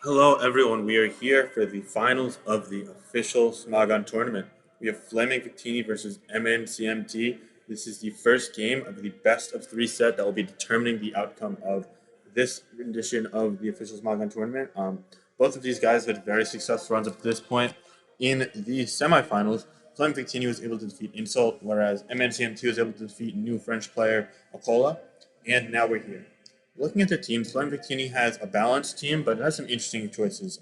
Hello, everyone. We are here for the finals of the official Smagon tournament. We have FlamingVictini versus mncmt. This is the first game of the best of three set that will be determining the outcome of this rendition of the official Smagon tournament. Both of these guys had very successful runs up to this point. In the semifinals, FlamingVictini was able to defeat Insult, whereas mncmt was able to defeat new French player Akola. And now we're here. Looking at the teams, FlamingVictini has a balanced team, but it has some interesting choices.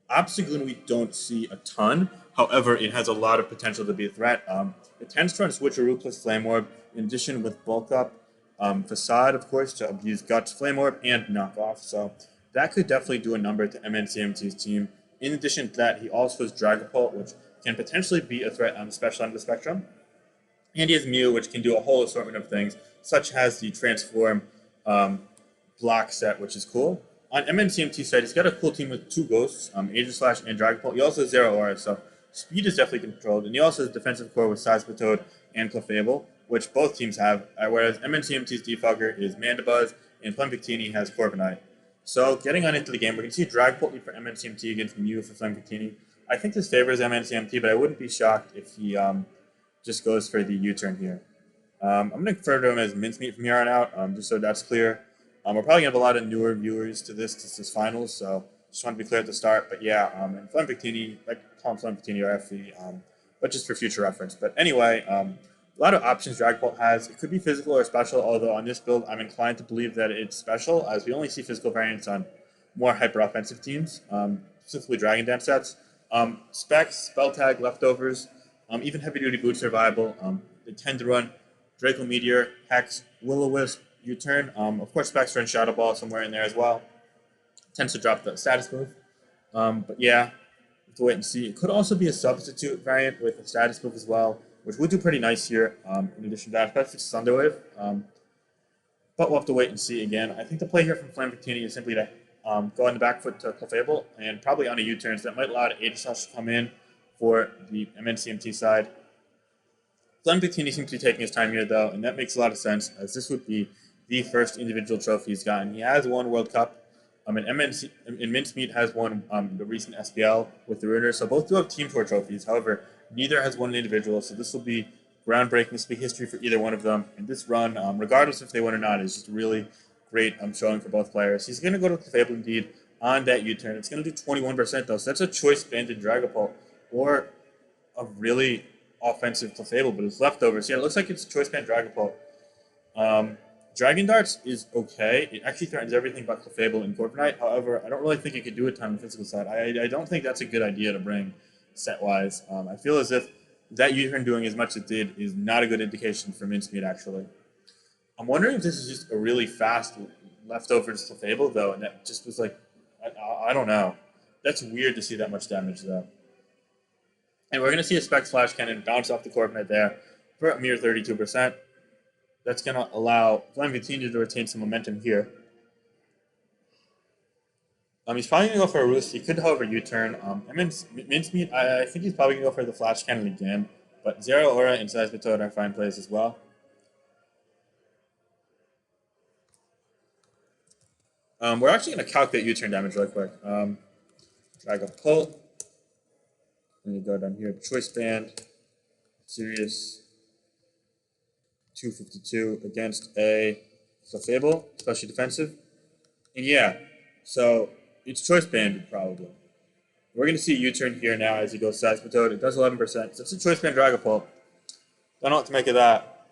Obstagoon we don't see a ton. However, it has a lot of potential to be a threat. It tends to run Switcheroo plus Flame Orb, in addition with Bulk Up, Facade, of course, to abuse Guts, Flame Orb, and Knockoff. So that could definitely do a number to MNCMT's team. In addition to that, he also has Dragapult, which can potentially be a threat on the special end of the spectrum. And he has Mew, which can do a whole assortment of things, such as the Transform, block set, which is cool. On MNCMT side, he's got a cool team with two ghosts, Aegislash and Dragapult. He also has Zero Aura, so speed is definitely controlled. And he also has defensive core with Seismitoad and Clefable, which both teams have, whereas MNCMT's Defogger is Mandibuzz, and FlamingVictini has Corviknight. So getting on into the game, we're going to see Dragapult lead for MNCMT against Mew for FlamingVictini. I think this favors MNCMT, but I wouldn't be shocked if he just goes for the U-turn here. I'm going to refer to him as Mincemeat from here on out, just so that's clear. We're probably going to have a lot of newer viewers to this finals, so just want to be clear at the start. But yeah, and FlamingVictini, like call him FlamingVictini or FV, but just for future reference. But anyway, a lot of options Dragapult has. It could be physical or special, although on this build, I'm inclined to believe that it's special, as we only see physical variants on more hyper-offensive teams, specifically Dragon Dance sets. Specs, Spell Tag, Leftovers, even Heavy-Duty Boots are viable. They tend to run Draco Meteor, Hex, Will-O-Wisp, U-turn. Of course, Spectre and Shadow Ball somewhere in there as well. Tends to drop the status move. But yeah, have to wait and see. It could also be a substitute variant with a status move as well, which would do pretty nice here. In addition to that, especially Thunderwave. But we'll have to wait and see again. I think the play here from FlamingVictini is simply to go on the back foot to Clefable and probably on a U-turn, so that might allow Aegislash to come in for the MNCMT side. FlamingVictini seems to be taking his time here, though, and that makes a lot of sense, as this would be the first individual trophy he's gotten. He has won World Cup, and Mincemeat has won the recent SPL with the Ruiner, so both do have Team Tour trophies. However, neither has won an individual, so this will be groundbreaking. This will be history for either one of them. And this run, regardless if they win or not, is just really great showing for both players. He's going to go to Clefable indeed on that U-turn. It's going to do 21%, though, so that's a choice banded Dragapult, or a really offensive Clefable, but it's leftovers. Yeah, it looks like it's choice band Dragapult. Dragon Darts is okay. It actually threatens everything but Clefable and Corviknight. However, I don't really think it could do a ton on the physical side. I don't think that's a good idea to bring set-wise. I feel as if that U-turn doing as much as it did is not a good indication for Mincemeat, actually. I'm wondering if this is just a really fast leftovers Clefable, though, and that just was like, I don't know. That's weird to see that much damage, though. And we're going to see a Specs Flash Cannon bounce off the Corviknight there for a mere 32%. That's going to allow FlamingVictini to retain some momentum here. He's probably going to go for a Roost. He could, however, U-turn. Mincemeat, I think he's probably going to go for the Flash Cannon again. But Zero Aura and Seismitoad are fine plays as well. We're actually going to calculate U-turn damage real quick. Dragapult. Then you go down here, Choice Band, Sirius, 252 against a Clefable, especially defensive. And yeah, so it's choice banded probably. We're going to see a U-turn here now as he goes Seismitoad. It does 11%. So it's a choice band Dragapult. Don't know what to make of that.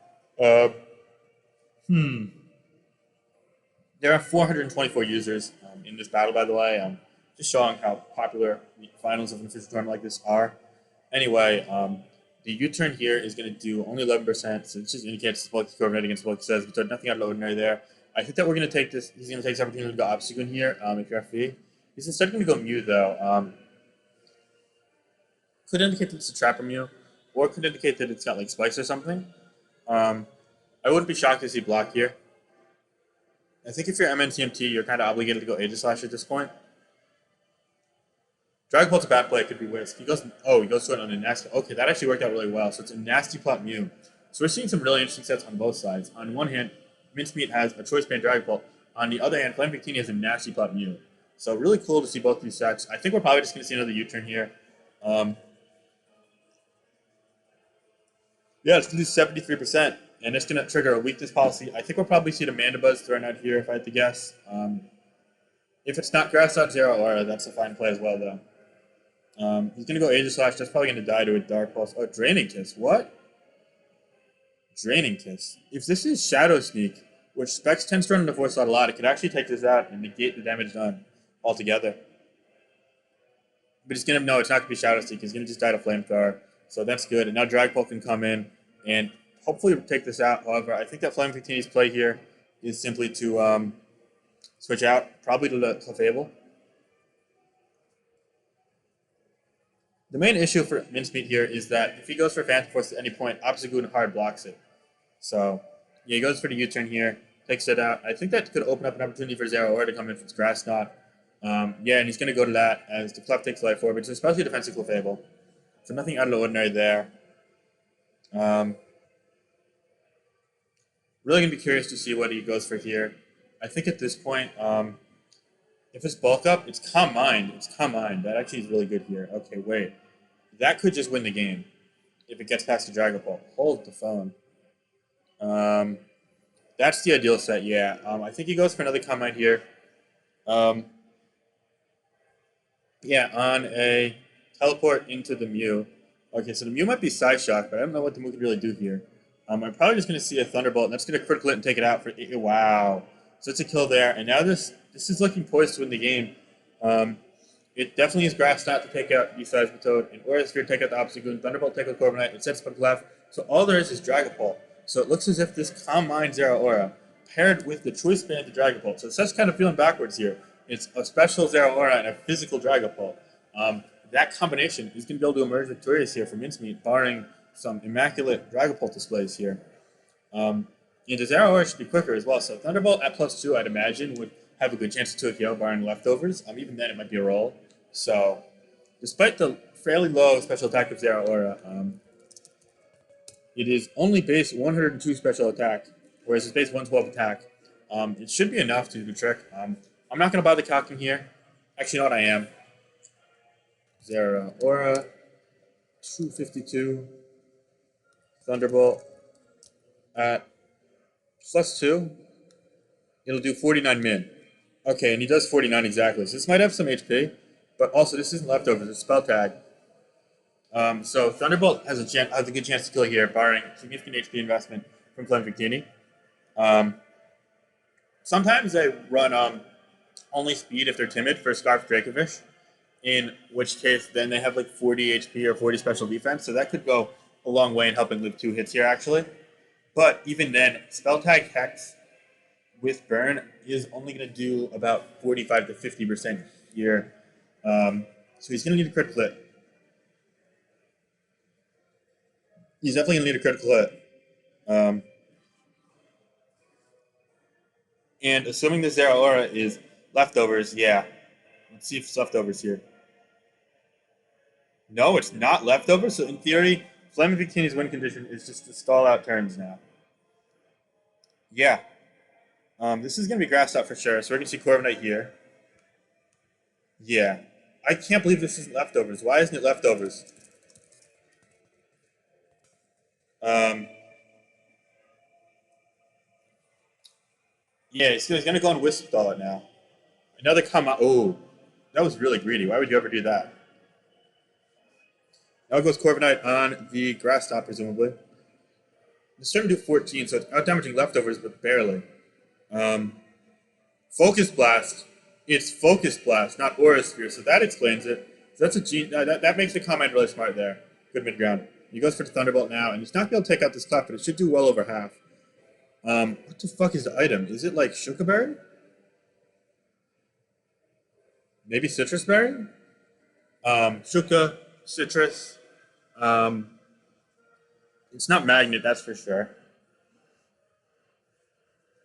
There are 424 users in this battle, by the way. Just showing how popular the finals of an official tournament like this are. Anyway, the U-turn here is going to do only 11%, so it just indicates bulky Corviknight against bulky Seismitoad. Nothing out of the ordinary there. I think that we're going to take this. He's going to take this opportunity to go Obstagoon here if you're FV. He's instead going to go Mew, though. Could indicate that it's a Trapper Mew, or could indicate that it's got like spikes or something. I wouldn't be shocked to see block here. I think if you're MNCMT, you're kind of obligated to go Aegislash at this point. Dragapult's a bad play. It could be Wisp. He goes to it on a nasty. Okay, that actually worked out really well. So it's a nasty plot Mew. So we're seeing some really interesting sets on both sides. On one hand, Mincemeat has a choice band Dragapult. On the other hand, FlamingVictini has a nasty plot Mew. So really cool to see both these sets. I think we're probably just going to see another U-turn here. Um, yeah, it's going to do 73%, and it's going to trigger a weakness policy. I think we'll probably see the Mandibuzz thrown out here if I had to guess. If it's not Grass Out Zero Aura, that's a fine play as well, though. He's going to go Aegis Slash. That's probably going to die to a Dark Pulse. Oh, Draining Kiss. What? Draining Kiss. If this is Shadow Sneak, which Specs tends to run into Voice Slot a lot, it could actually take this out and negate the damage done altogether. But he's going to, no, it's not going to be Shadow Sneak. He's going to just die to Flamethrower. So that's good. And now Dragapult can come in and hopefully take this out. However, I think that FlamingVictini's play here is simply to switch out, probably to the Clefable. The main issue for Mincemeat here is that if he goes for Phantom Force at any point, Obstagoon hard blocks it. So, yeah, he goes for the U-turn here, takes it out. I think that could open up an opportunity for Zero Aura to come in if it's Grass Knot. Yeah, and he's going to go to that as the Clef takes Life Orb. It's especially defensive Clefable. So nothing out of the ordinary there. Really going to be curious to see what he goes for here. I think at this point, if it's Bulk Up, it's Calm Mind. It's Calm Mind. That actually is really good here. Okay, wait. That could just win the game if it gets past the Dragapult. Hold the phone. That's the ideal set, yeah. I think he goes for another Calm Mind here. Yeah, on a Teleport into the Mew. Okay, so the Mew might be Psyshock, but I don't know what the Mew can really do here. I'm probably just going to see a Thunderbolt, and that's going to critical it and take it out for... Wow. So it's a kill there, and now this is looking poised to win the game. It definitely is Grass Knot to take out the Seismitoad, and Aura Sphere take out the Obstagoon, Thunderbolt take out Corviknight, it sets up left. So all there is Dragapult. So it looks as if this Calm Mind Zero Aura paired with the Choice Band of the Dragapult. So it says kind of feeling backwards here. It's a special Zero Aura and a physical Dragapult. That combination is going to be able to emerge victorious here for Mincemeat, barring some immaculate Dragapult displays here. And the Zero Aura should be quicker as well. So Thunderbolt at +2, I'd imagine, would have a good chance to 2-KO barring leftovers. Even then, it might be a roll. So, despite the fairly low special attack of Zero Aura, it is only base 102 special attack, whereas it's base 112 attack. It should be enough to do the trick. I'm not going to bother calculating here. Actually, you know what I am. Zero Aura, 252, Thunderbolt at +2. It'll do 49 min. Okay, and he does 49 exactly. So this might have some HP, but also this isn't leftovers, it's spell tag. So Thunderbolt has a good chance to kill here, barring significant HP investment from FlamingVictini. Sometimes they run only speed if they're timid for Scarf Dracovish, in which case then they have like 40 HP or 40 special defense, so that could go a long way in helping live 2 hits here actually. But even then, spell tag Hex with Burn is only going to do about 45 to 50% here. So he's going to need a critical hit. He's definitely going to need a critical hit. And assuming the Zero Aura is leftovers, yeah. Let's see if it's leftovers here. No, it's not leftovers. So in theory, FlamingVictini's win condition is just to stall out turns now. Yeah. This is going to be Grass Out for sure. So we're going to see Corviknight here. Yeah. I can't believe this isn't leftovers. Why isn't it leftovers? Yeah, he's going to go and Wisp Stall it now. Another come out. Oh, that was really greedy. Why would you ever do that? Now goes Corviknight on the Grass Stop, presumably. It's starting to do 14, so it's out-damaging leftovers, but barely. Focus Blast. It's Focus Blast, not Aura Sphere, so that explains it. So that's that makes the comment really smart there. Good mid-ground. He goes for the Thunderbolt now, and he's not going to be able to take out this Clef, but it should do well over half. What the fuck is the item? Is it like Shukaberry? Maybe Citrus Berry? Shuka, Citrus. It's not Magnet, that's for sure.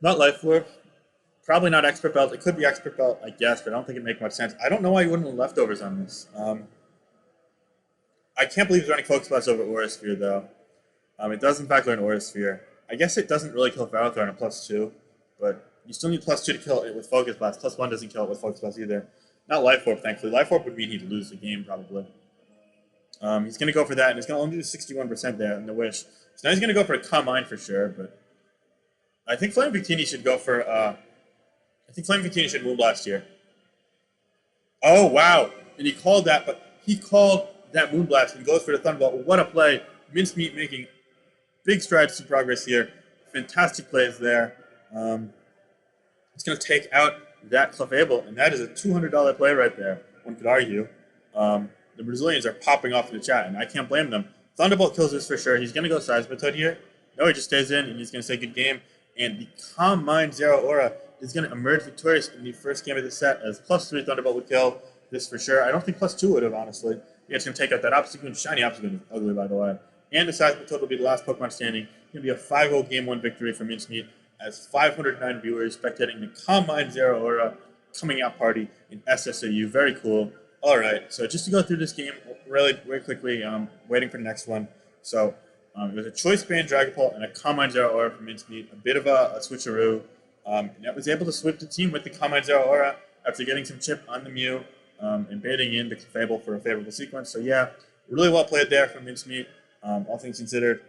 Not Life Orb. Probably not Expert Belt. It could be Expert Belt, I guess, but I don't think it'd make much sense. I don't know why you wouldn't have leftovers on this. I can't believe he's running Focus Blast over Aura Sphere, though. It does, in fact, learn Aura Sphere. I guess it doesn't really kill Ferrothorn at +2, but You still need +2 to kill it with Focus Blast. +1 doesn't kill it with Focus Blast either. Not Life Orb, thankfully. Life Orb would mean he'd lose the game, probably. He's going to go for that, and he's going to only do 61% there in the Wish. So now he's going to go for a Calm Mind for sure, but I think FlamingVictini should go for, I think FlamingVictini should Moonblast here. Oh, wow. And he called that, but he called that Moonblast and goes for the Thunderbolt. What a play. Mincemeat making big strides to progress here. Fantastic plays there. It's going to take out that Clefable, and that is a $200 play right there, one could argue. The Brazilians are popping off in the chat, and I can't blame them. Thunderbolt kills this for sure. He's going to go Seismitoad here. No, he just stays in, and he's going to say good game. And the Calm Mind Zero Aura is going to emerge victorious in the first game of the set, as +3 Thunderbolt would kill this for sure. I don't think +2 would have, honestly. Yeah, it's going to take out that Obstagoon. Shiny Obstagoon is ugly, by the way. And the Seismitoad will be the last Pokemon standing. It's going to be a 5-0 Game 1 victory for Mincemeat, as 509 viewers spectating the Calm Mind Zero Aura coming out party in SSAU. Very cool. All right, so just to go through this game really quickly, waiting for the next one. So it was a Choice Band Dragapult and a Calm Mind Zero Aura from Mincemeat, a bit of a switcheroo. And that was able to sweep the team with the Calm Mind Zero Aura after getting some chip on the Mew and baiting in the Fable for a favorable sequence. So yeah, really well played there from Mincemeat, all things considered.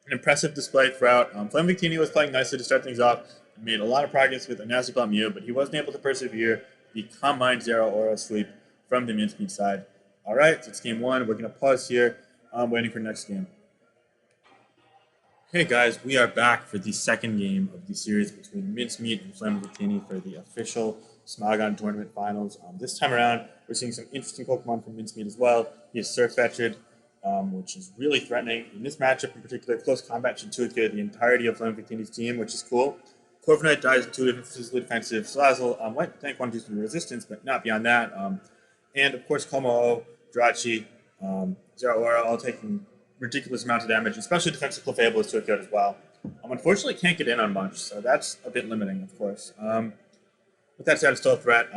An impressive display throughout. FlamingVictini was playing nicely to start things off and made a lot of progress with a Nasty Plot Mew, but he wasn't able to persevere the Calm Mind Zero Aura sweep from the Mincemeat side. All right, so it's game 1. We're going to pause here. I'm waiting for the next game. Hey guys, we are back for the second game of the series between Mincemeat and FlamingVictini for the official Smogon Tournament Finals. This time around, we're seeing some interesting Pokemon from Mincemeat as well. He is Surfetch'd, which is really threatening. In this matchup in particular, close combat should two-hit the entirety of FlamingVictini's team, which is cool. Corviknight dies intuitive and physically defensive. Salazzle might tank one to some resistance, but not beyond that. And of course, Como, Jirachi, Zero Aura, all taking ridiculous amounts of damage, especially defensive Clefable is two-hit as well. Unfortunately, can't get in on much, so that's a bit limiting, of course. With that said, it's still a threat.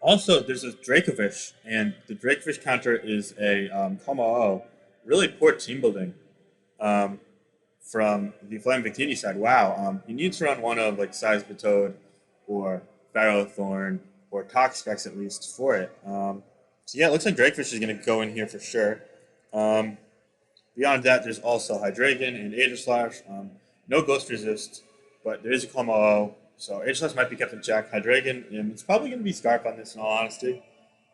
Also, there's a Dracovish, and the Dracovish counter is a Como. Really poor team building. From the FlamingVictini side, wow, he needs to run one of like Seismitoad or Ferrothorn or Toxapex at least for it. So yeah, it looks like Dracovish is going to go in here for sure. Beyond that, there's also Hydreigon and Aegislash. No Ghost Resist, but there is a Como, so Aegislash might be kept in check. Hydreigon, it's probably going to be Scarf on this in all honesty.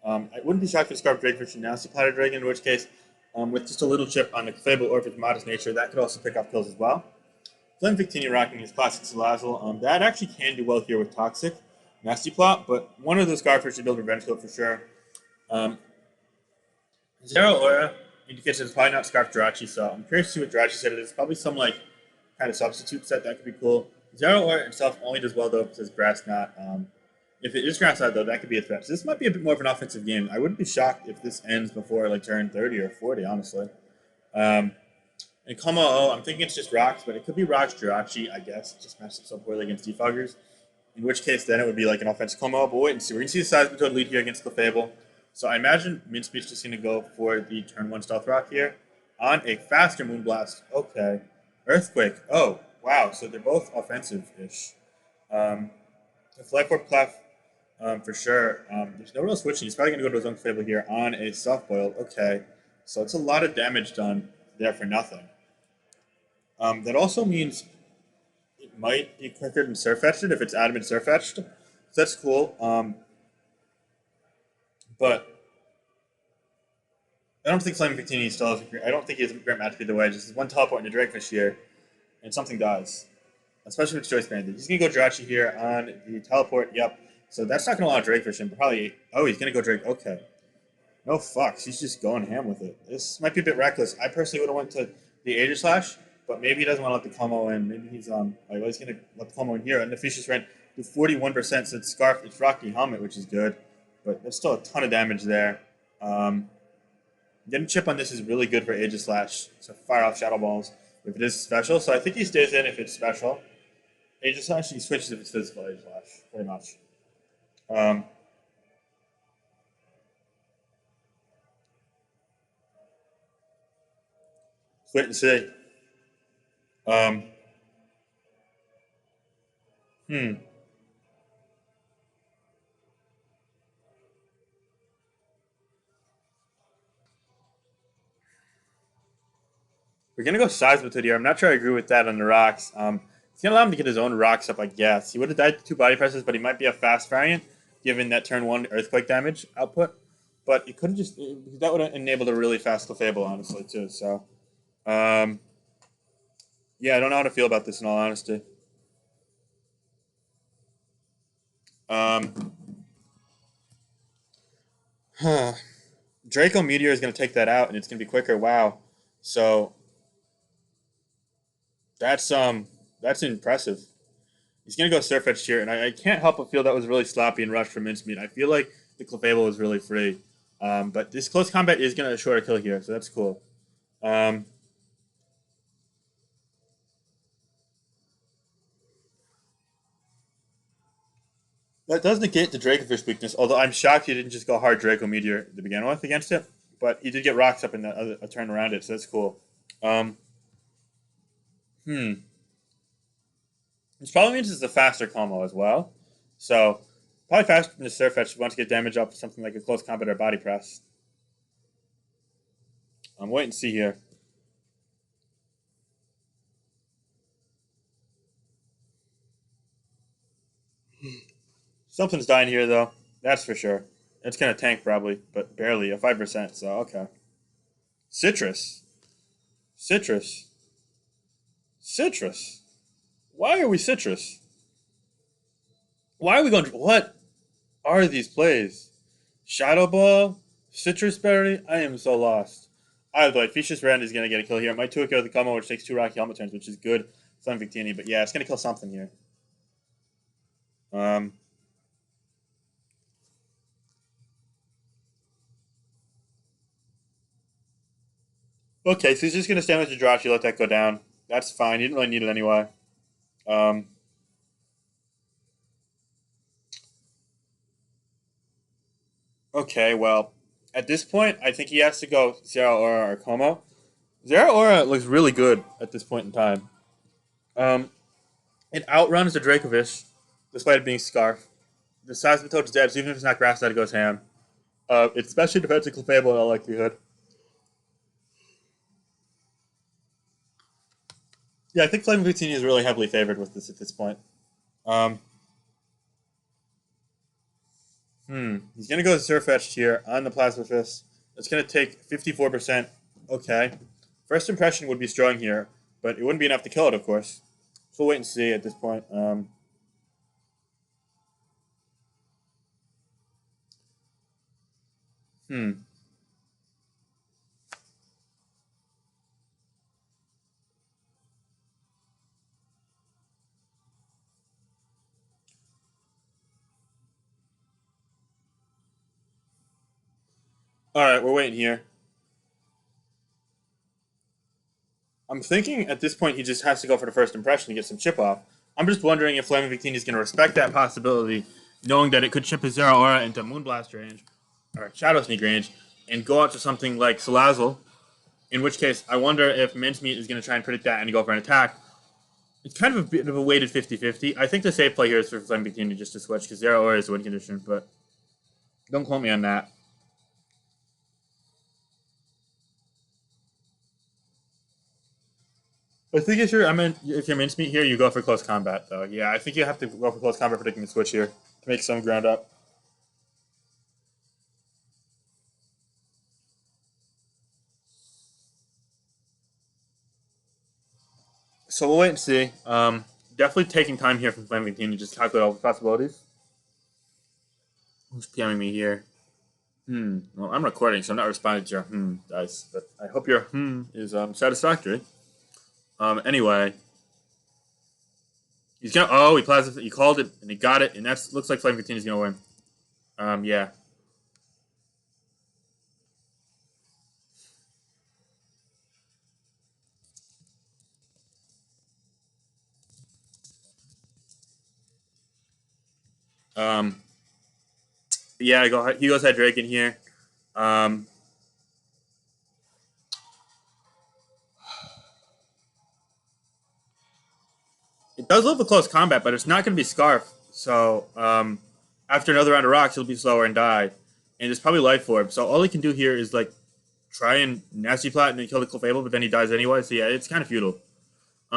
I wouldn't be shocked if Scarf Dracovish and Nasty Plot Hydreigon, in which case, with just a little chip on the Clefable or if it's modest nature, that could also pick off kills as well. FlamingVictini rocking his classic Salazzle. That actually can do well here with Toxic, Nasty Plot, but one of those Scarfers should build Revenge Coat for sure. Zero Aura indicates that it's probably not Scarf Jirachi, so I'm curious to see what Jirachi said. It's probably some like kind of substitute set that could be cool. Zero Aura itself only does well though if it says Grass Knot. If it is Grass Knot though, that could be a threat. So this might be a bit more of an offensive game. I wouldn't be shocked if this ends before like turn 30 or 40, honestly. And Como, I'm thinking it's just Rocks, but it could be Rocks Jirachi, I guess. It just matches up so poorly against Defoggers. In which case, then it would be like an offensive Como. But wait and see. We're going to see the Seismitoad lead here against Clefable. So I imagine Mincemeat's just going to go for the turn 1 Stealth Rock here on a faster Moonblast. Okay. Earthquake. Oh, wow. So they're both offensive-ish. The Life Orb Clef, for sure. There's no real switching. He's probably going to go to his own Clefable here on a Soft Boiled. Okay. So it's a lot of damage done there for nothing. That also means it might be quicker than Surfetch'd if it's Adamant Surfetch'd. So that's cool. But I don't think FlamingVictini still has a great, I don't think he has a great match either way. Just one teleport into Dracovish here, and something dies. Especially with Choice Banded. He's going to go Jirachi here on the teleport. Yep. So that's not going to allow Dracovish in, but probably... Oh, he's going to go Drake. Okay. No fucks. He's just going ham with it. This might be a bit reckless. I personally would have went to the Aegislash, but maybe he doesn't want to let the Como in. Maybe he's he's going to let the Como in here. And the Fishes ran to 41%, so it's Scarf. It's Rocky Helmet, which is good. But there's still a ton of damage there. Getting chip on this is really good for Aegislash. So fire off Shadow Balls if it is special. So I think he stays in if it's special. Aegislash, he switches if it's physical Aegislash, pretty much. Wait and see. Hmm. We're gonna go Seismitoad here. I'm not sure I agree with that on the rocks. It's gonna allow him to get his own rocks up, I guess. He would have died to two body presses, but he might be a fast variant, given that turn one earthquake damage output. But it could have just that would have enabled a really fast Clefable, honestly, too. So, um, yeah, I don't know how to feel about this in all honesty. Um, huh. Draco Meteor is gonna take that out, and it's gonna be quicker. Wow. So that's impressive. He's gonna go Surf Edge here, and I can't help but feel that was really sloppy and rushed from Mincemeat. I feel like the Clefable was really free, but this close combat is gonna assure a kill here, so that's cool. Um, that does negate the Dracofish weakness, although I'm shocked he didn't just go hard Draco Meteor to begin with against it. But he did get rocks up in the other a turn around it, so that's cool. Um, hmm. This probably means it's a faster combo as well. So probably faster than the Surf Edge once you get damage up to something like a close combat or body press. I'm waiting to see here. Something's dying here, though. That's for sure. It's gonna tank probably, but barely a 5%. So okay. Citrus, citrus, citrus. Why are we citrus? Why are we going? What are these plays? Shadow Ball, Citrus Berry. I am so lost. Either way, Fecious Rend is gonna get a kill here. It might 2 kill the combo, which takes 2 Rocky Helmet turns, which is good. FlamingVictini, but yeah, it's gonna kill something here. Um. Okay, so he's just gonna stand with the Jirachi, let that go down. That's fine. He didn't really need it anyway. Um. Okay, well, at this point, I think he has to go Zero Aura or Como. Zero Aura looks really good at this point in time. Um, it outruns the Dracovish, despite it being Scarf. The Seismitoad is dead, so even if it's not Grass, that it goes ham. It's especially defensive Clefable in all likelihood. Yeah, I think FlamingVictini is really heavily favored with this at this point. Um, He's gonna go Surf Etched here on the Plasma Fist. It's gonna take 54%. Okay. First impression would be strong here, but it wouldn't be enough to kill it, of course. So we'll wait and see at this point. Hmm. All right, we're waiting here. I'm thinking at this point he just has to go for the first impression to get some chip off. I'm just wondering if FlamingVictini is going to respect that possibility, knowing that it could chip his Zero Aura into Moonblast range, or Shadow Sneak range, and go out to something like Salazzle, in which case I wonder if Mincemeat is going to try and predict that and go for an attack. It's kind of a bit of a weighted 50-50. I think the safe play here is for FlamingVictini just to switch, because Zero Aura is the win condition, but don't quote me on that. I think if you're Mincemeat here, you go for close combat though. Yeah, I think you have to go for close combat predicting the switch here to make some ground up. So we'll wait and see. Definitely taking time here from Flaming Team to just calculate all the possibilities. Who's PMing me here? Well, I'm recording, so I'm not responding to your dice, but I hope your is satisfactory. Anyway, he's gonna. Oh, he called it, and he got it, and that's looks like Flaming Team is gonna win. Yeah. Um, yeah. He goes ahead Drake in here. Um, It does live a close combat, but it's not going to be Scarf. So after another round of rocks, he'll be slower and die. And there's probably Life Orb. So all he can do here is like try and Nasty Plat and then kill the Clefable, but then he dies anyway. So yeah, it's kind of futile.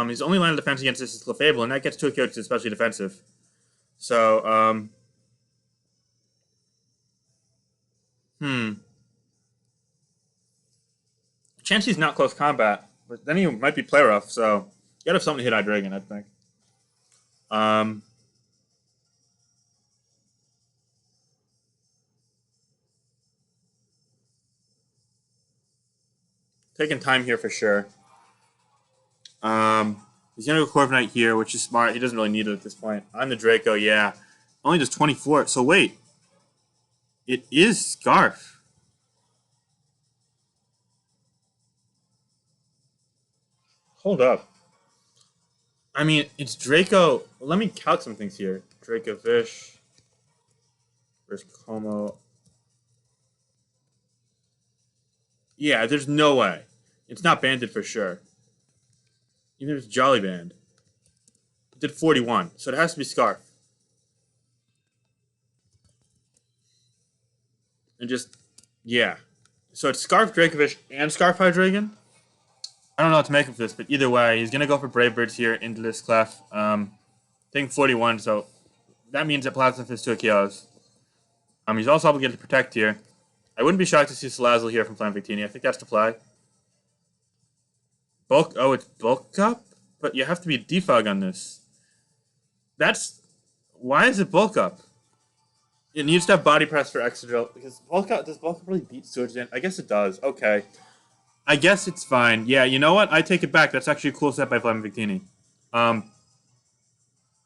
His only line of defense against this is Clefable, and that gets to a kill because it's especially defensive. So, Chansey's not close combat, but then he might be play rough, so you gotta have something to hit Hydreigon, I think. Taking time here for sure. He's gonna go Corviknight here, which is smart. He doesn't really need it at this point. On the Draco, yeah. Only does 24. So wait. It is Scarf. Hold up. I mean, it's Draco. Let me count some things here. Draco Fish versus Como. Yeah, there's no way. It's not banded for sure. Even if it's Jolly Band. It did 41, so it has to be Scarf. And just, yeah. So it's Scarf Dracovish and Scarf Hydreigon. I don't know what to make of this, but either way, he's going to go for Brave Birds here into this Clef. Think 41, so that means that Plasma Fist 2 KOs. He's also obligated to Protect here. I wouldn't be shocked to see Salazzle here from FlamingVictini. I think that's the play. Bulk, oh, it's Bulk Up? But you have to be Defog on this. That's, why is it Bulk Up? It needs to have Body Press for Excadrill, because Bulk Up, does Bulk Up really beat Swords Dance? I guess it does, okay. I guess it's fine. Yeah, you know what? I take it back. That's actually a cool set by FlamingVictini.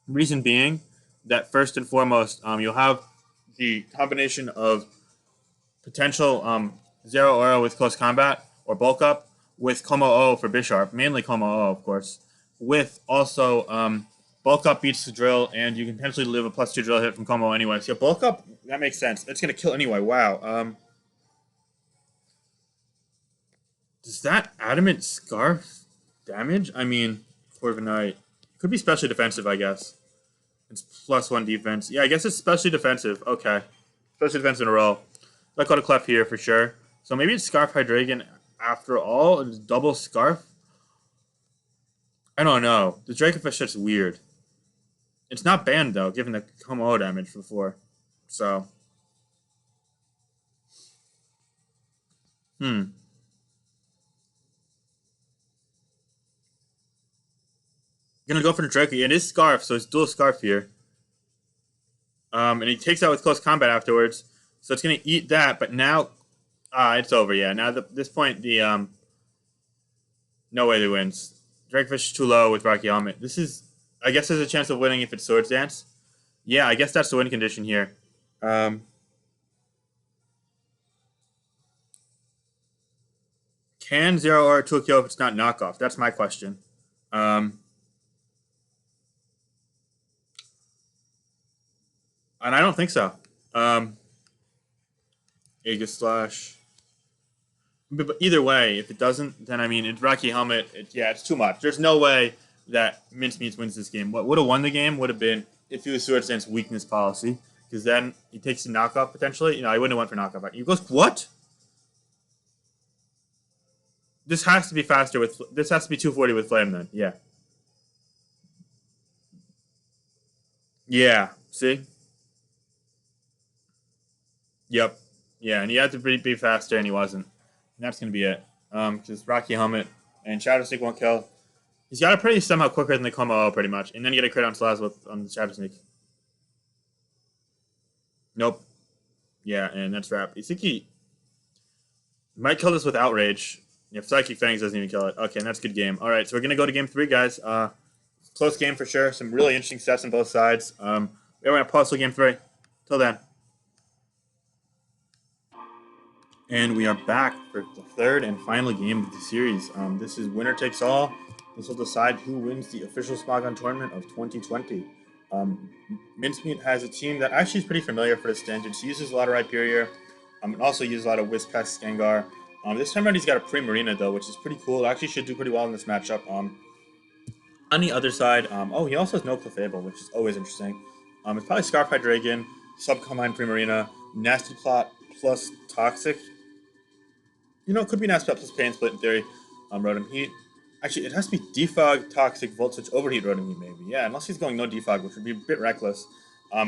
Reason being that first and foremost, you'll have the combination of potential Zero Aura with Close Combat or Bulk Up with Como O for Bisharp, mainly Como O, of course, with also Bulk Up beats the Drill, and you can potentially live a +2 Drill hit from Como anyway. So yeah, Bulk Up, that makes sense. It's going to kill anyway. Wow. Does that Adamant Scarf damage? I mean, Corviknight could be specially defensive, I guess. It's +1 defense. Yeah, I guess it's specially defensive. Okay. Specially defensive in a row. Let go to Clef here for sure. So maybe it's Scarf Hydreigon after all. It's double Scarf. I don't know. The Dracofish shit's weird. It's not banned though, given the Como damage before. So. Gonna go for the Draco. It is Scarf, so it's dual Scarf here. And he takes out with Close Combat afterwards. So it's gonna eat that, but now it's over, yeah. Now at this point the no way they wins. Dracofish is too low with Rocky Helmet. This is, I guess there's a chance of winning if it's Swords Dance. Yeah, I guess that's the win condition here. Can Zero Aura 2 kill if it's not knockoff? That's my question. And I don't think so. Aegis Slash. But either way, if it doesn't, then I mean, it's Rocky Helmet. It's too much. There's no way that Mincemeat wins this game. What would have won the game would have been if he was Swords Dance weakness policy, because then he takes the knockoff potentially. You know, I wouldn't have went for knockoff. He goes, what? This has to be faster with. This has to be 240 with Flame then. Yeah. Yeah. See. Yep. Yeah, and he had to be faster, and he wasn't. And that's going to be it. Because Rocky Helmet and Shadow Sneak won't kill. He's got a pretty somehow quicker than the Como pretty much. And then you get a crit on Salazzle on the Shadow Sneak. Nope. Yeah, and that's wrap. You think he might kill this with Outrage. If Psychic Fangs doesn't even kill it. Okay, and that's a good game. All right, so we're going to go to game 3, guys. Close game for sure. Some really interesting sets on both sides. We're going to pause till game 3. Till then. And we are back for the third and final game of the series. This is winner takes all. This will decide who wins the official Smogon tournament of 2020. Mincemeat has a team that actually is pretty familiar for the standards. He uses a lot of Rhyperior, and also uses a lot of Whiscash Gengar. This time around he's got a Primarina though, which is pretty cool. It actually should do pretty well in this matchup. On the other side, oh, he also has no Clefable, which is always interesting. It's probably Scarf Dragon, Subcombine Primarina, Nasty Plot plus Toxic. It could be Nasty Plot plus Pain Split in theory. Rotom Heat. Actually, it has to be Defog, Toxic, Voltage, Overheat, Rotom Heat, maybe. Yeah, unless he's going no Defog, which would be a bit reckless.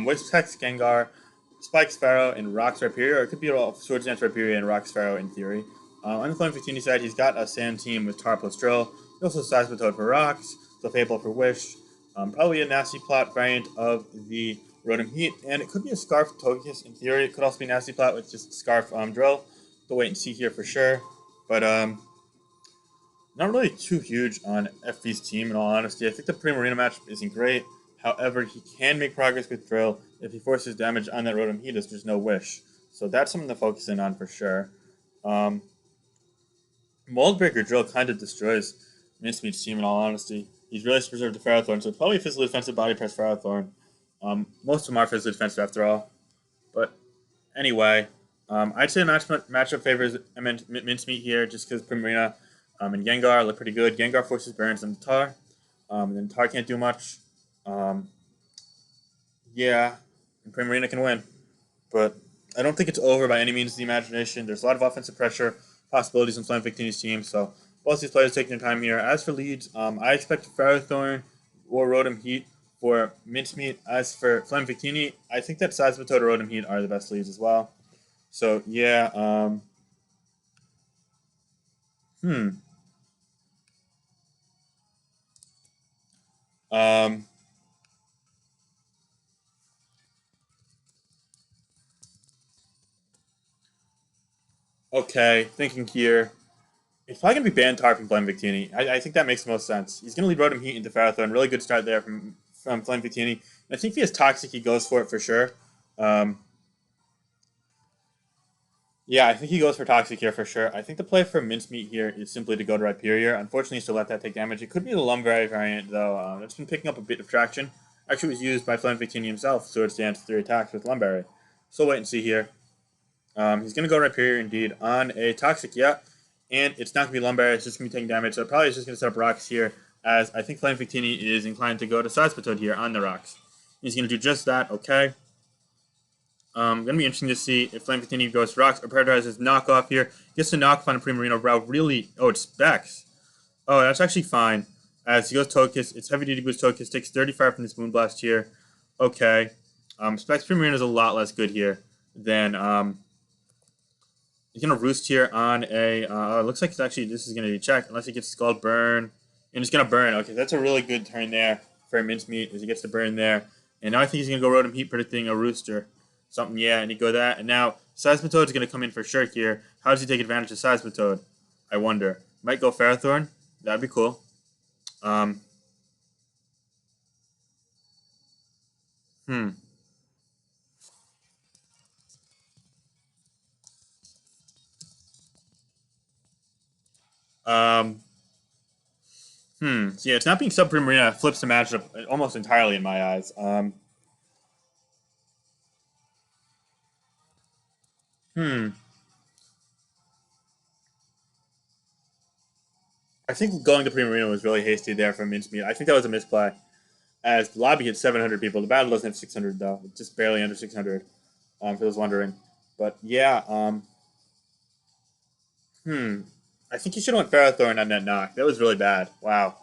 With Tex, Gengar, Spike Sparrow, and Rock Rhyperior, or it could be all Swords Dance Rhyperior and Rock Sparrow in theory. On the FlamingVictini side, he's got a Sand Team with Tar plus Drill. He also has Seismitoad for Rocks, Clefable for Wish. Probably a Nasty Plot variant of the Rotom Heat, and it could be a Scarf Togekiss in theory. It could also be Nasty Plot with just Scarf Drill. We'll wait and see here for sure. But not really too huge on FV's team in all honesty. I think the Primarina match isn't great. However, he can make progress with Drill if he forces damage on that Rotom Heat as there's no Wish. So that's something to focus in on for sure. Um, Mold Breaker Drill kind of destroys Mincemeat's team in all honesty. He's really preserved the Ferrothorn, so it's probably a physically defensive body press Ferrothorn. Most of them are physically defensive after all. But anyway, I'd say matchup favors Mincemeat here just because Primarina and Gengar look pretty good. Gengar forces burns on Tar, and then Tar can't do much. Um, yeah, and Primarina can win. But I don't think it's over by any means of the imagination. There's a lot of offensive pressure possibilities in FlamingVictini's team, so both these players taking their time here. As for leads, I expect Ferrothorn or Rotom Heat for Mincemeat. As for FlamingVictini, I think that Seismitoad or Rotom Heat are the best leads as well. So yeah, hmm. Um, okay, thinking here. It's probably going to be Bantar from FlamingVictini. I think that makes the most sense. He's going to lead Rotom Heat into Ferrothorn. Really good start there from FlamingVictini. I think if he has Toxic, he goes for it for sure. Um, yeah, I think he goes for Toxic here for sure. I think the play for Mincemeat here is simply to go to Rhyperior. Unfortunately, he's to let that take damage. It could be the Lumberry variant, though. It's been picking up a bit of traction. Actually, it was used by FlamingVictini himself, Swords Dance 3 attacks with Lumberry. So wait and see here. He's going to go Rhyperior indeed on a Toxic, yeah. And it's not going to be Lumberry, it's just going to be taking damage. So probably it's just going to set up Rocks here, as I think FlamingVictini is inclined to go to Seismitoad here on the Rocks. He's going to do just that, okay. Going to be interesting to see if FlamingVictini goes for Rocks or prioritizes knockoff here. Gets to knock off on a Primarina route. Really, oh, it's Specs. Oh, that's actually fine. As he goes Togekiss, it's heavy duty boost Togekiss, takes 35 from this Moonblast here. Okay. Specs Primarina is a lot less good here than he's gonna roost here on a. Looks like it's actually this is gonna be checked unless he gets Scald Burn, and it's gonna burn. Okay, that's a really good turn there for Mincemeat as he gets the burn there, and now I think he's gonna go Rotom Heat, predicting a Rooster, something. Yeah, and he go that, and now Seismitoad is gonna come in for sure here. How does he take advantage of Seismitoad? I wonder. Might go Ferrothorn. That'd be cool. Um. Hmm. Um. So yeah, it's not being Subprimarina flips the matchup almost entirely in my eyes. Hmm. I think going to Primarina was really hasty there from Mincemeat. I think that was a misplay. As the lobby hit 700 people, the battle doesn't have 600 though. It's just barely under 600. For those wondering, but yeah. Hmm. I think he should have went Ferrothorn on that knock. That was really bad. Wow.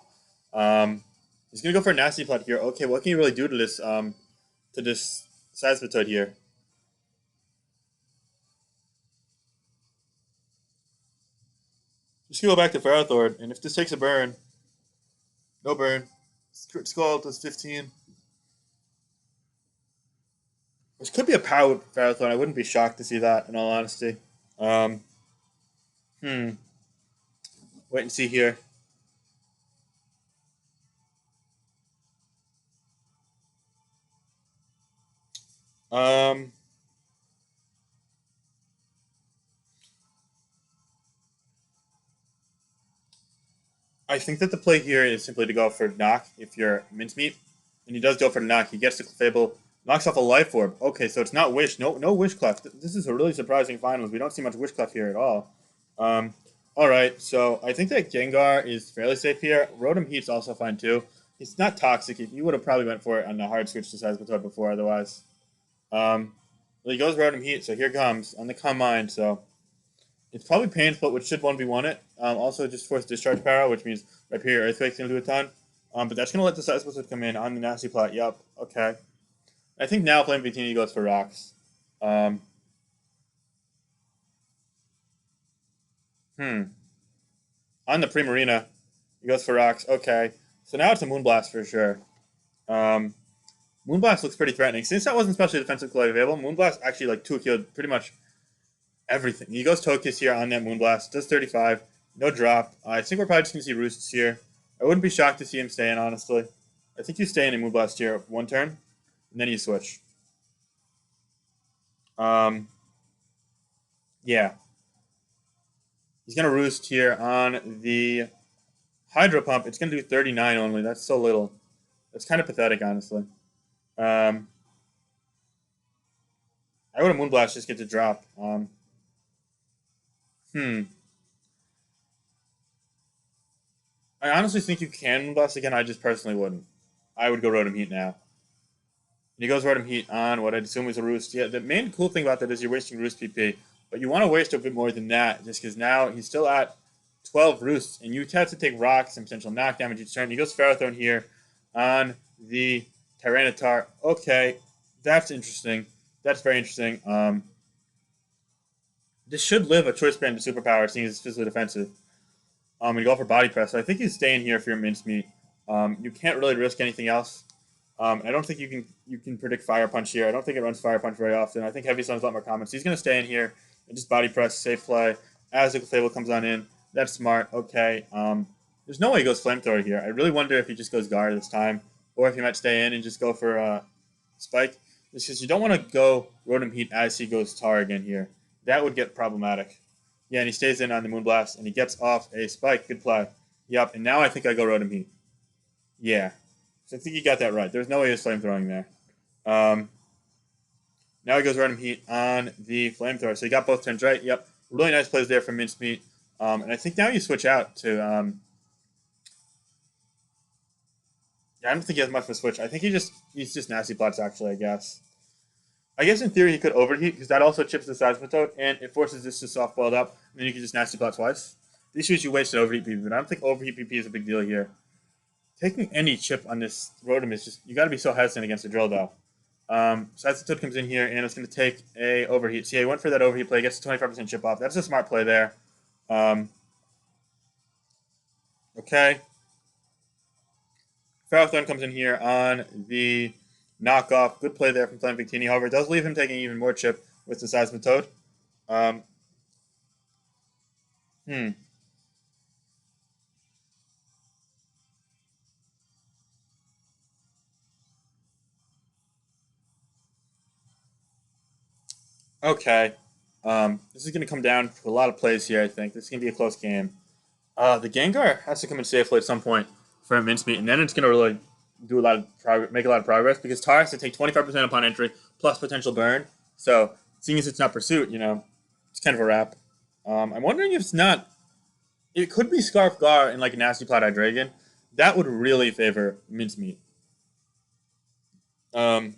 Um. He's gonna go for a nasty plot here. Okay, what can you really do to this Seismitoad here? Just gonna go back to Ferrothorn, and if this takes a burn, no burn. Skull does 15. Which could be a power Ferrothorn. I wouldn't be shocked to see that, in all honesty. Um, hmm. Wait and see here. Um, I think that the play here is simply to go for knock if you're Mincemeat. And he does go for the knock. He gets the Fable, knocks off a Life Orb. Okay, so it's not Wish. No Wishclef. This is a really surprising finals. We don't see much Wishclef here at all. Um, Alright, so I think that Gengar is fairly safe here. Rotom Heat's also fine too. It's not toxic. You would have probably went for it on the hard switch to Seismitoad before otherwise. Well, he goes Rotom Heat, so here comes on the Calm Mind. So it's probably Pain Split, which should 1v1 it. Also, just force Discharge Power, which means Rhyperior Earthquake's going to do a ton. But that's going to let the Seismitoad come in on the Nasty Plot. Yup, okay. I think now FlamingVictini goes for Rocks. On the Primarina, he goes for Rocks. Okay. So now it's a Moonblast for sure. Moonblast looks pretty threatening. Since that wasn't specially defensive quality available, Moonblast actually like 2-killed pretty much everything. He goes Tokus here on that Moonblast. Does 35. No drop. I think we're probably just going to see Roosts here. I wouldn't be shocked to see him stay in, honestly. I think you stay in a Moonblast here one turn, and then you switch. Yeah. He's going to Roost here on the Hydro Pump. It's going to do 39 only. That's so little. That's kind of pathetic, honestly. I would have Moonblast just get to drop. I honestly think you can Moonblast again. I just personally wouldn't. I would go Rotom Heat now. And he goes Rotom Heat on what I'd assume is a Roost. Yeah, the main cool thing about that is you're wasting Roost PP. But you want to waste a bit more than that, just because now he's still at 12 Roosts, and you have to take Rocks and potential knock damage each turn. He goes Ferrothorn here on the Tyranitar. Okay, that's interesting. That's very interesting. This should live a Choice Band to Superpower, seeing as it's physically defensive. And you go for Body Press. So I think he's staying here for your Mincemeat. You can't really risk anything else. I don't think you can predict Fire Punch here. I don't think it runs Fire Punch very often. I think Heavy Sun's a lot more common. So he's going to stay in here and just Body Press, safe play. As the Clefable comes on in, that's smart. Okay. There's no way he goes Flamethrower here. I really wonder if he just goes Guard this time, or if he might stay in and just go for Spike. Just because you don't want to go Rotom Heat as he goes Tar again here. That would get problematic. Yeah, and he stays in on the Moonblast, and he gets off a Spike. Good play. Yep, and now I think I go Rotom Heat. Yeah. So I think you got that right. There's no way he's Flamethrowing there. Now he goes Rotom Heat on the Flamethrower. So you got both turns right. Yep. Really nice plays there from Mincemeat. And I think now you switch out to... I don't think he has much of a switch. I think he's just Nasty Plots, actually, I guess. I guess in theory he could Overheat, because that also chips the Seismitoad, and it forces this to soft-boiled up, and then you can just Nasty Plot twice. The issue is you wasted Overheat PP, but I don't think Overheat PP is a big deal here. Taking any chip on this Rotom is just... You got to be so hesitant against the Drill, though. Seismitoad comes in here, and it's going to take a Overheat. So yeah, he went for that Overheat play, gets a 25% chip off. That's a smart play there. Okay. Ferrothorn comes in here on the knockoff. Good play there from FlamingVictini. However, it does leave him taking even more chip with the Seismitoad. Okay. This is going to come down to a lot of plays here, I think. This is going to be a close game. The Gengar has to come in safely at some point for Mincemeat, and then it's going to really do a lot of make a lot of progress, because Tar has to take 25% upon entry plus potential burn. So, seeing as it's not Pursuit, it's kind of a wrap. I'm wondering if it's not... It could be Scarf Gar and like a Nasty Plot Hydreigon. That would really favor Mincemeat. Yeah,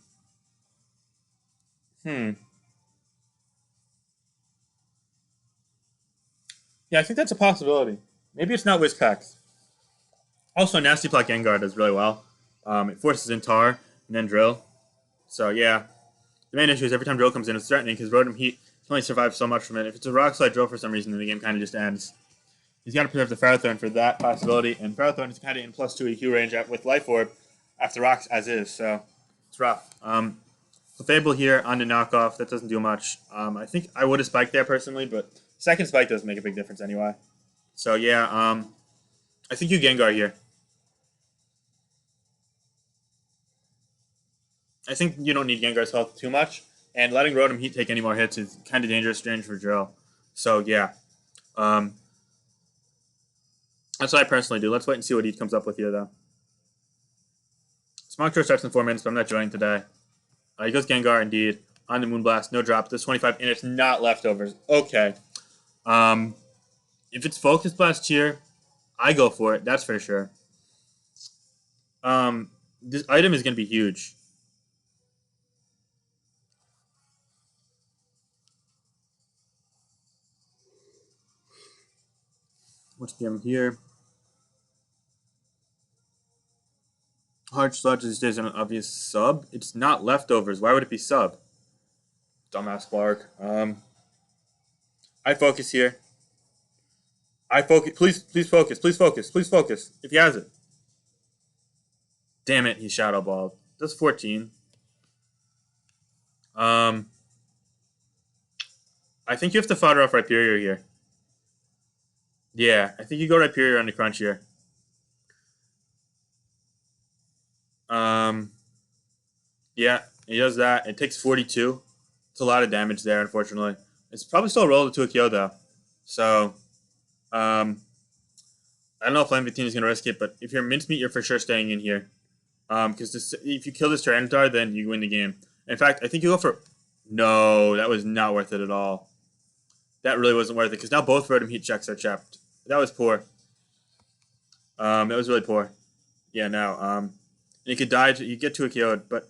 I think that's a possibility. Maybe it's not Whiscax. Also, Nasty Plot Gengar does really well. It forces in Tar and then Drill. So, yeah. The main issue is every time Drill comes in, it's threatening, because Rotom Heat can only survive so much from it. If it's a Rock Slide Drill for some reason, then the game kind of just ends. He's got to preserve the Ferrothorn for that possibility, and Ferrothorn is kind of in +2 EQ range with Life Orb after Rocks as is, so it's rough. Clefable here on the knockoff, that doesn't do much. I think I would have spiked there personally, but second spike doesn't make a big difference anyway. So yeah, I think you Gengar here. I think you don't need Gengar's health too much, and letting Rotom Heat take any more hits is kind of dangerous range for Drill. So yeah, that's what I personally do. Let's wait and see what he comes up with here, though. Smogtor starts in 4 minutes, but I'm not joining today. He goes Gengar, indeed. On the Moonblast, no drop. This 25, and it's not leftovers. Okay. If it's Focus Blast here, I go for it. That's for sure. This item is going to be huge. What's the item here? Hard sludge these days an obvious sub. It's not leftovers. Why would it be sub? Dumbass Clark. I focus here. I focus. Please focus. Please focus. Please focus. If he has it. Damn it, he shadow balled. That's 14. I think you have to fodder off Rhyperior here. Yeah, I think you go Rhyperior on the crunch here. Yeah, he does that. It takes 42. It's a lot of damage there, unfortunately. It's probably still a roll to a KO, though. So, I don't know if FlamingVictini is going to risk it, but if you're mincemeat, you're for sure staying in here. Because if you kill this Tyranitar, then you win the game. In fact, I think you go for... No, that was not worth it at all. That really wasn't worth it, because now both Rotom Heat checks are checked. That was poor. That was really poor. Yeah, no. You could die, you get to a KO, but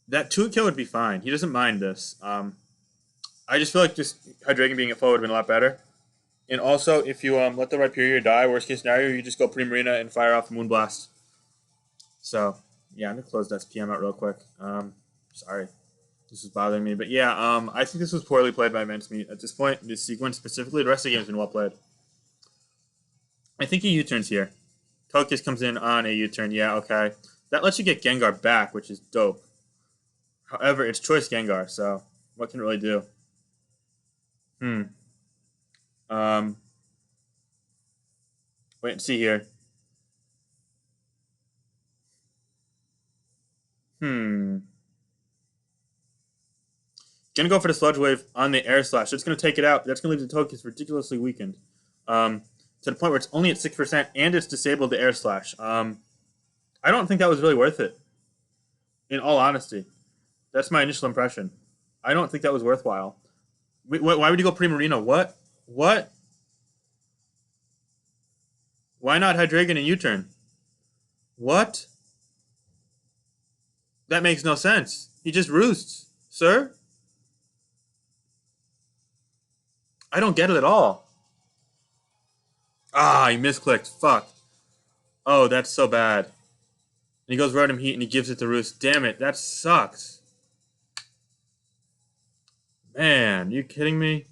that 2 kill would be fine. He doesn't mind this. I just feel like just Hydreigon being at full would have been a lot better. And also, if you let the Rhyperior die, worst case scenario, you just go Primarina and fire off Moonblast. So, yeah, I'm going to close that PM out real quick. Sorry. This is bothering me. But yeah, I think this was poorly played by Mincemeat. At this point, this sequence specifically, the rest of the game has been well played. I think he U-turns here. Togekiss comes in on a U-turn. Yeah, okay. That lets you get Gengar back, which is dope. However, it's choice Gengar, so what can it really do? Wait and see here. Gonna go for the Sludge Wave on the Air Slash. It's gonna take it out. That's gonna leave the Togekiss ridiculously weakened. To the point where it's only at 6% and it's disabled the Air Slash. I don't think that was really worth it. In all honesty. That's my initial impression. I don't think that was worthwhile. Why would you go Primarina? What? What? Why not Hydreigon and U-turn? What? That makes no sense. He just roosts. Sir? I don't get it at all. Ah, he misclicked. Fuck. Oh, that's so bad. And he goes Rotom Heat and he gives it to Roost. Damn it, that sucks. Man, you kidding me?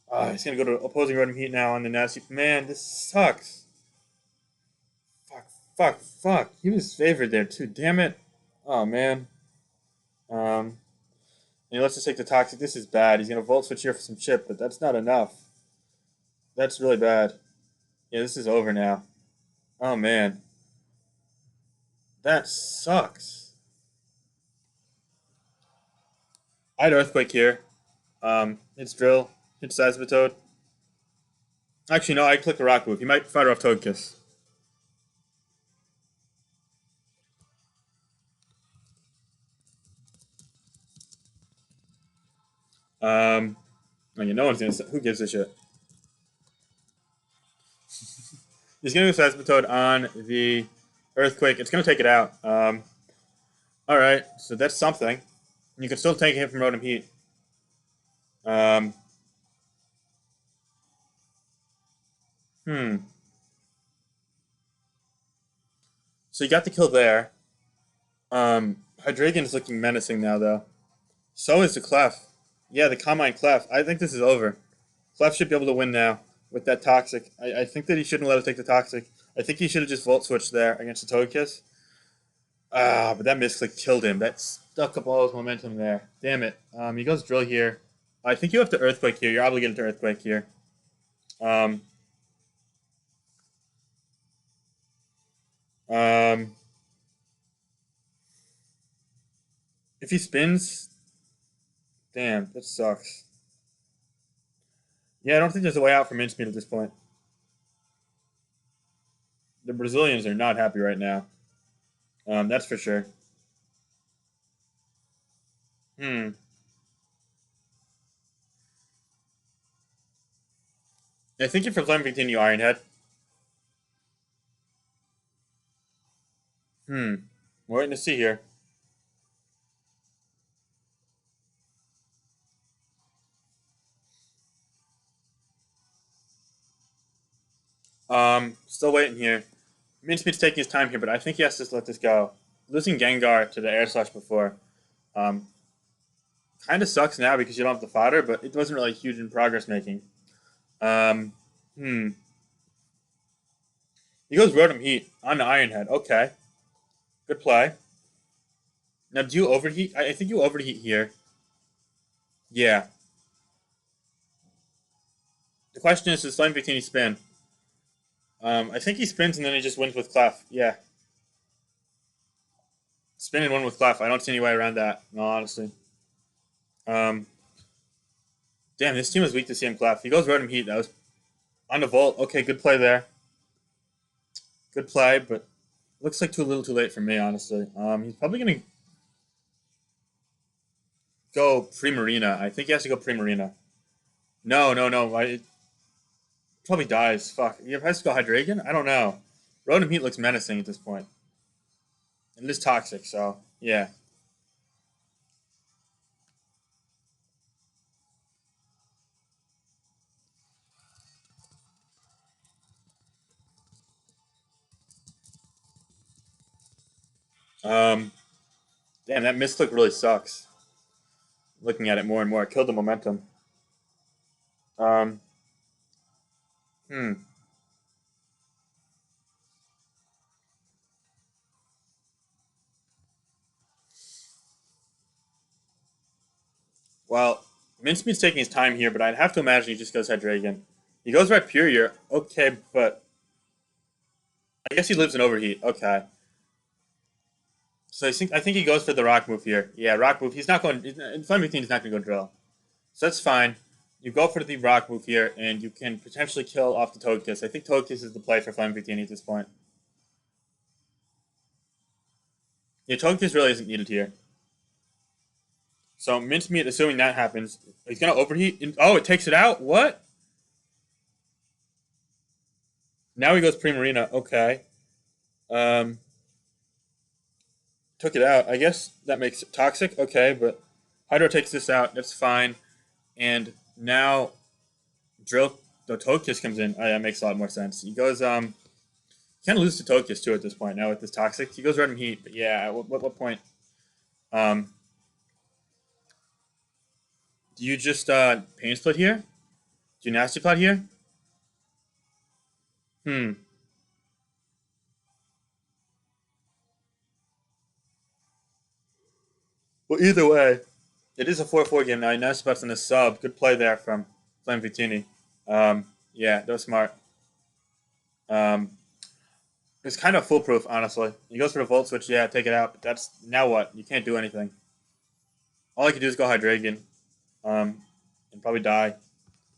Ah, he's gonna go to opposing Rotom Heat now on the nasty. Man, this sucks. Fuck. He was favored there too. Damn it. Oh man. And he lets us take the Toxic. This is bad. He's gonna Volt Switch here for some chip, but that's not enough. That's really bad. Yeah, this is over now. Oh man. That sucks. I'd Earthquake here. It's Drill. It's Seismitoad. Actually, no, I'd click the Rock move. He might fire off Togekiss. I mean, no one's gonna. Who gives a shit? He's gonna go Seismitoad on the Earthquake. It's gonna take it out. All right, so that's something. You can still take a hit from Rotom Heat. So you got the kill there. Hydreigon is looking menacing now, though. So is the Clef. Yeah, the Combine Clef. I think this is over. Clef should be able to win now with that Toxic. I think that he shouldn't let us take the Toxic. I think he should have just Volt Switched there against the Togekiss. But that misclick killed him. That stuck up all his momentum there. Damn it. He goes Drill here. I think you have to Earthquake here. You're obligated to Earthquake here. Um, um, if he spins, damn, that sucks. Yeah, I don't think there's a way out for Mincemeat at this point. The Brazilians are not happy right now. That's for sure. I think if you're playing Continue Ironhead, We're waiting to see here. Still waiting here. Mincemeat's taking his time here, but I think he has to let this go. Losing Gengar to the air slash before, um, kind of sucks now because you don't have the fodder, but it wasn't really huge in progress making. Um, hmm. He goes Rotom Heat on the Iron Head. Okay, good play. Now, do you overheat? I think you overheat here. Yeah. The question is, does FlamingVictini spin? I think he spins and then he just wins with Clef. Yeah. Spin and win with Clef. I don't see any way around that. No, honestly. Um, damn, this team was weak to CM Clef. He goes Rotom Heat. That was on the Volt. Okay, good play there. Good play, but looks like too little too late for me, honestly. He's probably going to go Primarina. I think he has to go Primarina. No, no, no. It probably dies. Fuck. He has to go Hydreigon? I don't know. Rotom Heat looks menacing at this point. It is toxic, so yeah. Um, damn, that misclick really sucks. Looking at it more and more, it killed the momentum. Um, hmm. Well, Mincemeat's taking his time here, but I'd have to imagine he just goes Hydreigon. He goes Rhyperior. Okay, but I guess he lives in Overheat. Okay. So I think he goes for the Rock move here. Yeah, Rock move. He's not going. Flamington is not going to go Drill. So that's fine. You go for the Rock move here, and you can potentially kill off the Togekiss. I think Togekiss is the play for Flamington at this point. Yeah, Togekiss really isn't needed here. So Mincemeat, assuming that happens, he's gonna overheat. Oh, it takes it out. What? Now he goes Primarina. Okay. Um, took it out. I guess that makes it toxic. Okay, but Hydro takes this out. That's fine. And now Drill the Togekiss comes in. Oh, that makes a lot more sense. He goes kind of lose to Togekiss too at this point. Now with this toxic, he goes Random Heat. But yeah, at what point? Um, do you just Pain Split here? Do you Nasty Plot here? Hmm. Well, either way, it is a 4-4 game now. Nasty Plot's in the sub. Good play there from FlamingVictini. Yeah, that was smart. Um, it's kind of foolproof, honestly. He goes for the Volt Switch. Yeah, take it out. But that's now what? You can't do anything. All I can do is go Hydreigon, and probably die.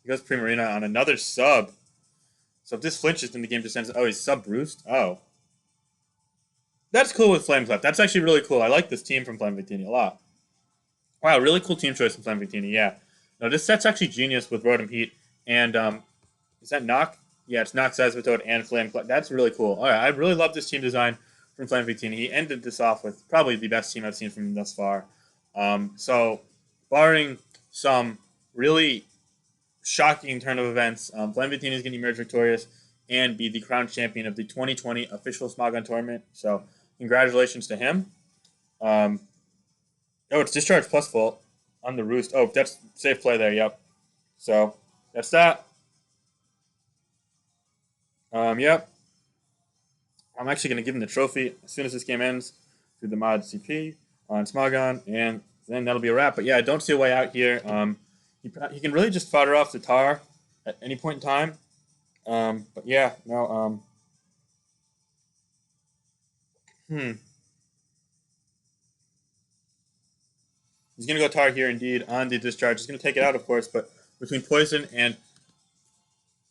He goes Primarina on another sub. So if this flinches, then the game just ends. Oh, he's sub Roost. Oh, that's cool with Flameclap. That's actually really cool. I like this team from FlamingVictini a lot. Wow, really cool team choice from FlamingVictini. Yeah. No, this set's actually genius with Rotom Heat and is that Knock? Yeah, it's Knock, Seismitoad, and Flameclap. That's really cool. All right, I really love this team design from FlamingVictini. He ended this off with probably the best team I've seen from him thus far. So, barring some really shocking turn of events, FlamingVictini is going to emerge victorious and be the crowned champion of the 2020 official Smogon tournament. So, congratulations to him. Um, oh, it's Discharge plus Volt on the Roost. Oh, that's safe play there. Yep. So, that's that. Yep. I'm actually going to give him the trophy as soon as this game ends through the mod CP on Smogon, and then that'll be a wrap. But yeah, I don't see a way out here. He can really just fodder off the Tar at any point in time. But yeah, no. Hmm. He's going to go Tar here indeed on the discharge. He's going to take it out, of course, but between poison,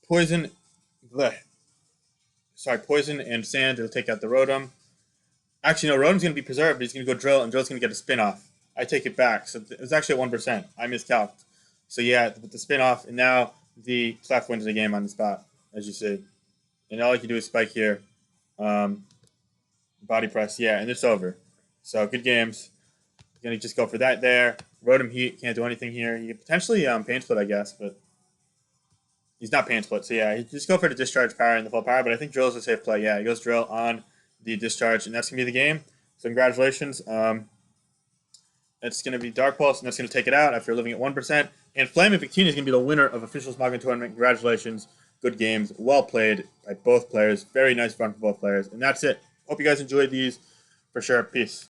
bleh, poison and sand, it'll take out the Rotom. Actually, no, Rotom's going to be preserved, but he's going to go Drill, and Drill's going to get a spin off. I take it back. So it was actually at 1%. I miscalculated. So yeah, with the spin off, and now the Clef wins the game on the spot, as you see. And all I can do is spike here. Um, Body press, yeah, and it's over. So good games. Gonna just go for that there. Rotom Heat, can't do anything here. He could potentially Pain Split, I guess, but he's not Pain Split. So yeah, he just go for the Discharge power and the full power, but I think Drill is a safe play. Yeah, he goes Drill on the Discharge, and that's gonna be the game. So congratulations. It's going to be Dark Pulse, and that's going to take it out after living at 1%. And FlamingVictini is going to be the winner of Official Smogon Tournament. Congratulations. Good games. Well played by both players. Very nice run for both players. And that's it. Hope you guys enjoyed these. For sure. Peace.